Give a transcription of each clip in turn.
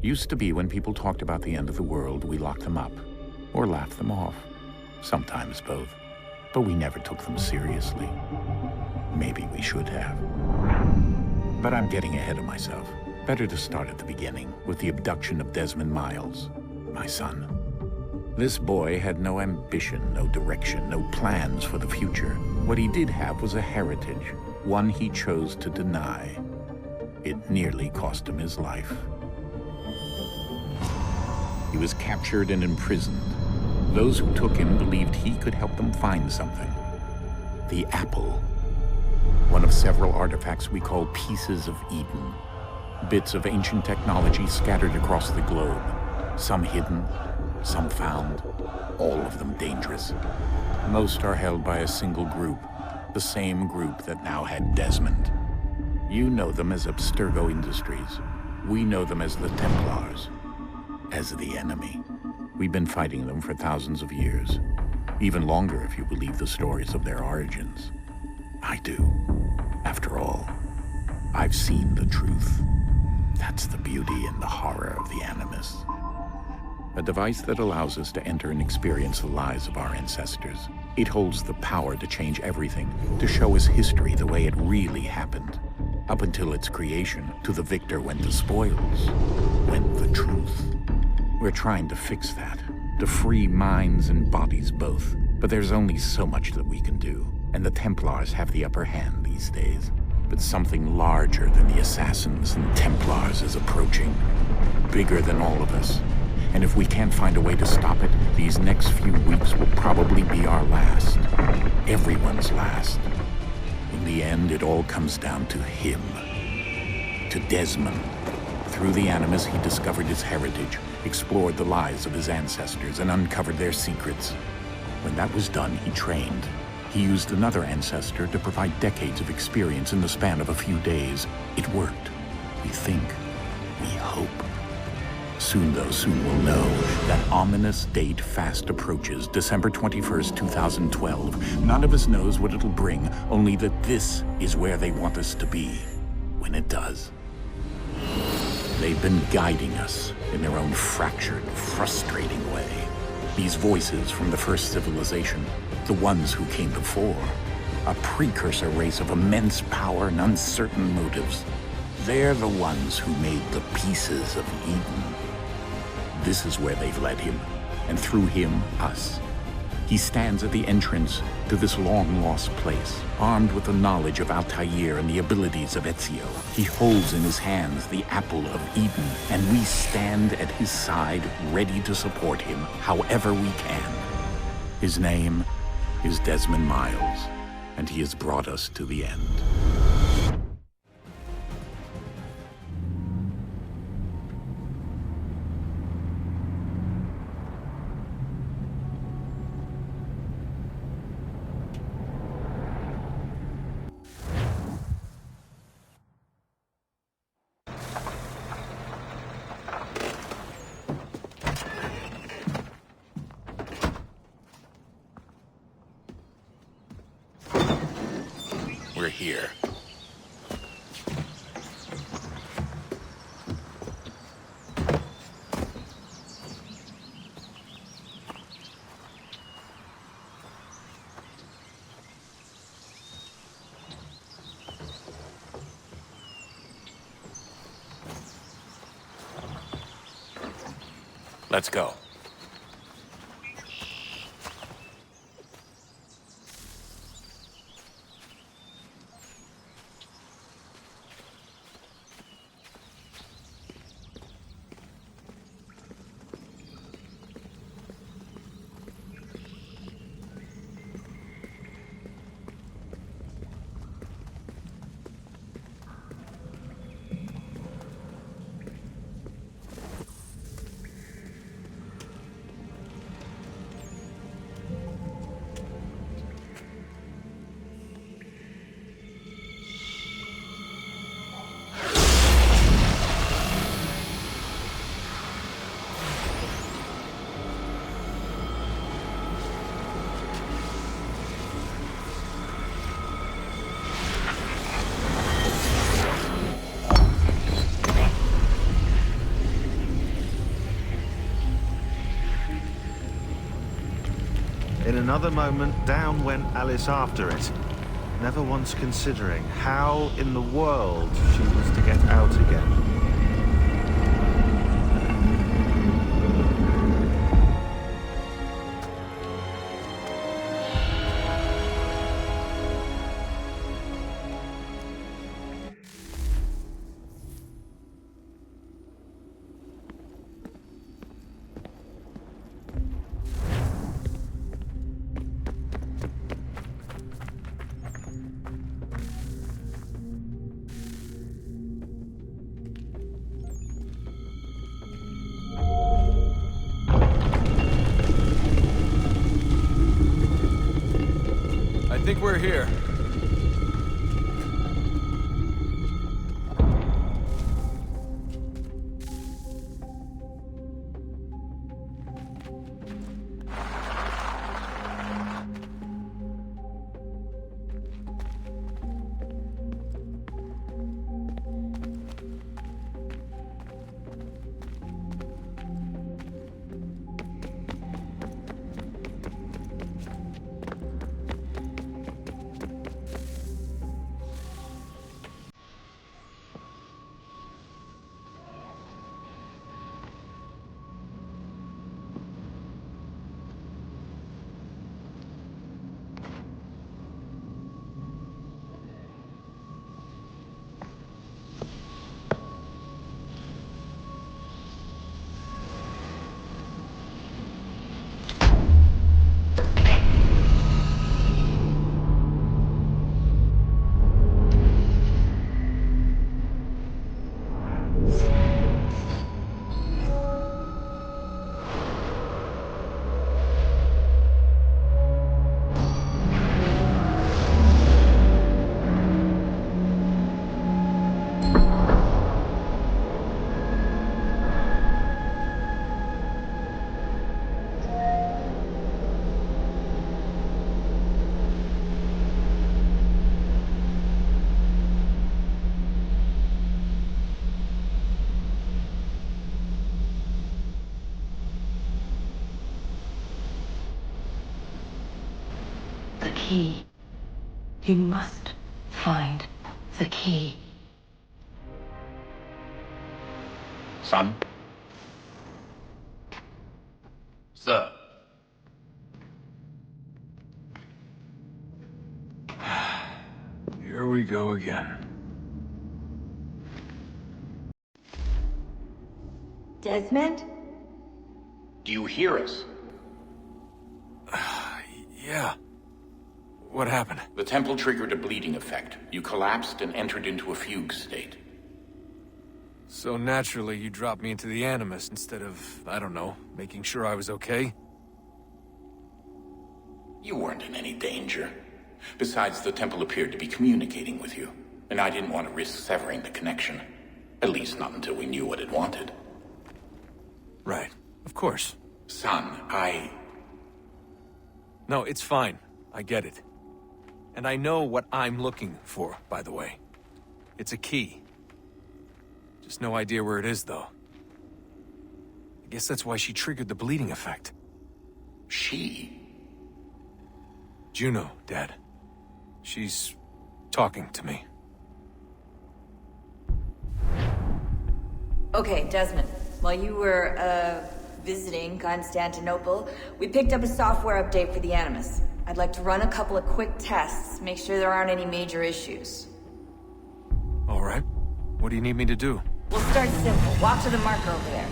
Used to be when people talked about the end of the world, we locked them up, or laughed them off. Sometimes both. But we never took them seriously. Maybe we should have. But I'm getting ahead of myself. Better to start at the beginning, with the abduction of Desmond Miles, my son. This boy had no ambition, no direction, no plans for the future. What he did have was a heritage, one he chose to deny. It nearly cost him his life. He was captured and imprisoned. Those who took him believed he could help them find something. The apple. One of several artifacts we call Pieces of Eden. Bits of ancient technology scattered across the globe. Some hidden, some found, all of them dangerous. Most are held by a single group, the same group that now had Desmond. You know them as Abstergo Industries. We know them as the Templars, as the enemy. We've been fighting them for thousands of years, even longer if you believe the stories of their origins. I do. After all, I've seen the truth. That's the beauty and the horror of the Animus. A device that allows us to enter and experience the lives of our ancestors. It holds the power to change everything, to show us history the way it really happened. Up until its creation, to the victor went the spoils, went the truth. We're trying to fix that, to free minds and bodies both. But there's only so much that we can do, and the Templars have the upper hand these days. But something larger than the Assassins and Templars is approaching, bigger than all of us. And if we can't find a way to stop it, these next few weeks will probably be our last. Everyone's last. In the end, it all comes down to him. To Desmond. Through the Animus, he discovered his heritage, explored the lives of his ancestors, and uncovered their secrets. When that was done, he trained. He used another ancestor to provide decades of experience in the span of a few days. It worked. We think. We hope. Soon we'll know. That ominous date fast approaches, December 21st, 2012. None of us knows what it'll bring, only that this is where they want us to be, when it does. They've been guiding us in their own fractured, frustrating way. These voices from the first civilization, the ones who came before, a precursor race of immense power and uncertain motives. They're the ones who made the Pieces of Eden. This is where they've led him, and through him, us. He stands at the entrance to this long-lost place, armed with the knowledge of Altair and the abilities of Ezio. He holds in his hands the Apple of Eden, and we stand at his side, ready to support him however we can. His name is Desmond Miles, and he has brought us to the end. We're here. Let's go. another moment, down went Alice after it, never once considering how in the world she was to get out again. I think we're here. The key. You must find the key. Son? Sir. Here we go again. Desmond? Do you hear us? Yeah. What happened? The temple triggered a bleeding effect. You collapsed and entered into a fugue state. So naturally, you dropped me into the Animus instead of, I don't know, making sure I was okay? You weren't in any danger. Besides, the temple appeared to be communicating with you, and I didn't want to risk severing the connection. At least not until we knew what it wanted. Right. Of course. Son, No, it's fine. I get it. And I know what I'm looking for, by the way. It's a key. Just no idea where it is, though. I guess that's why she triggered the bleeding effect. She? Juno, Dad. She's talking to me. Okay, Desmond. While you were, visiting Constantinople, we picked up a software update for the Animus. I'd like to run a couple of quick tests, make sure there aren't any major issues. All right. What do you need me to do? We'll start simple. Walk to the marker over there.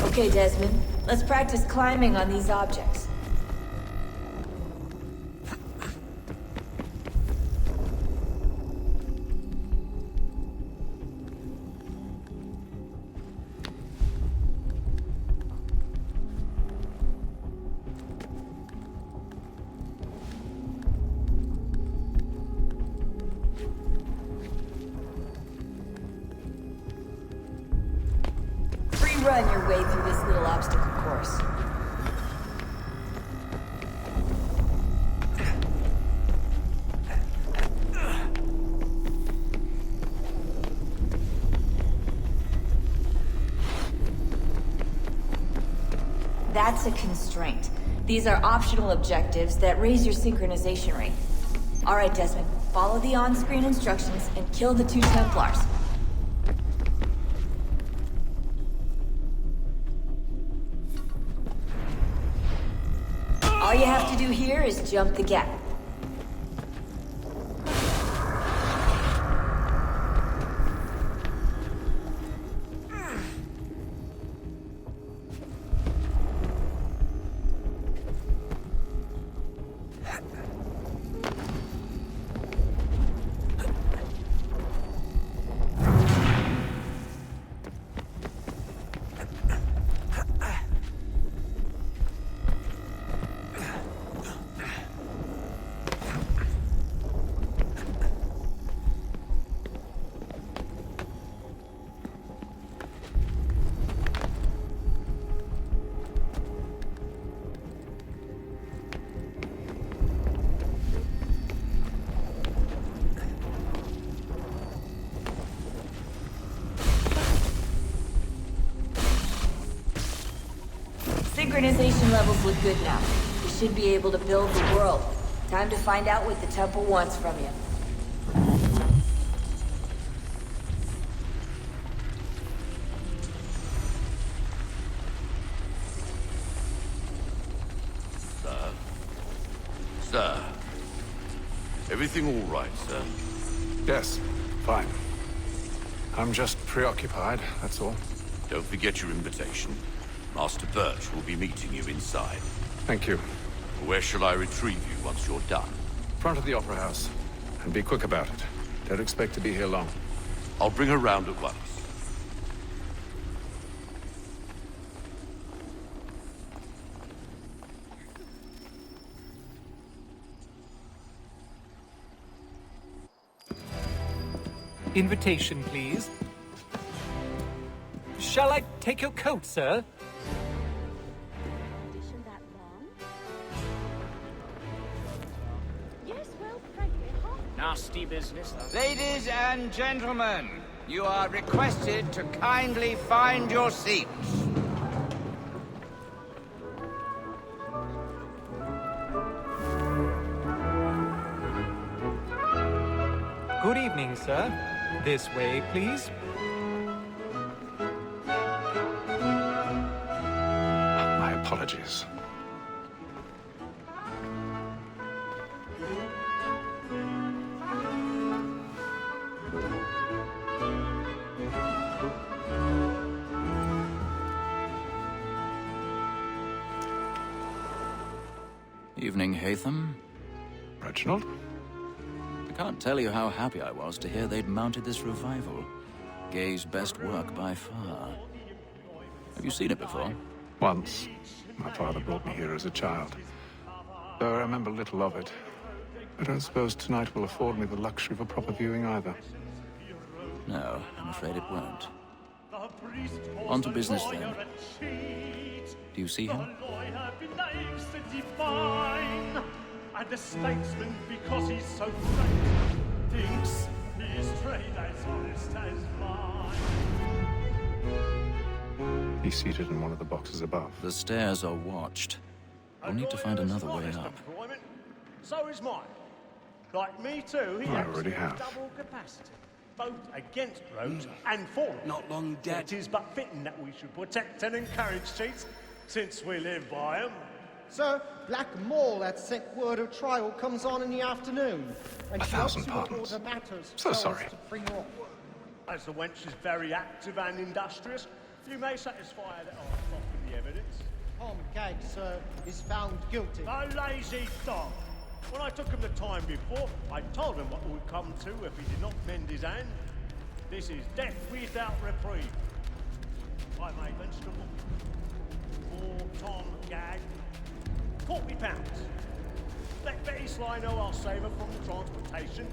Okay, Desmond. Let's practice climbing on these objects. Run your way through this little obstacle course. That's a constraint. These are optional objectives that raise your synchronization rate. Alright, Desmond. Follow the on-screen instructions and kill the 2 Templars. All you have to do here is jump the gap. Synchronization levels look good now. We should be able to build the world. Time to find out what the temple wants from you. Sir. Everything all right, sir? Yes, fine. I'm just preoccupied, that's all. Don't forget your invitation. Master Birch will be meeting you inside. Thank you. Where shall I retrieve you once you're done? Front of the Opera House. And be quick about it. Don't expect to be here long. I'll bring her round at once. Invitation, please. Shall I take your coat, sir? Nasty business. Ladies and gentlemen, you are requested to kindly find your seats. Good evening, sir. This way, please. My apologies. Evening, Hatham. Reginald? I can't tell you how happy I was to hear they'd mounted this revival. Gay's best work by far. Have you seen it before? Once. My father brought me here as a child. Though I remember little of it. I don't suppose tonight will afford me the luxury of a proper viewing either. No, I'm afraid it won't. On to business then. Do you see him? And the statesman, because he's so great, thinks his trade as honest as mine. He's seated in one of the boxes above. The stairs are watched. We'll need to find another way up. So is mine. Like me too, he I already have. double capacity. Both against roads and for them. Not long dead. It is but fitting that we should protect and encourage cheats, since we live by them. Sir, Black Mall at sick word of trial comes on in the afternoon. And 1,000 pardons. So sorry. As the wench is very active and industrious, you may satisfy that I've offered the evidence. Tom Gag, sir, is found guilty. A lazy dog. When I took him the time before, I told him what would come to if he did not mend his hand. This is death without reprieve. I made vegetable. For Tom Gag. £40. Let Betty Sly know I'll save her from the transportation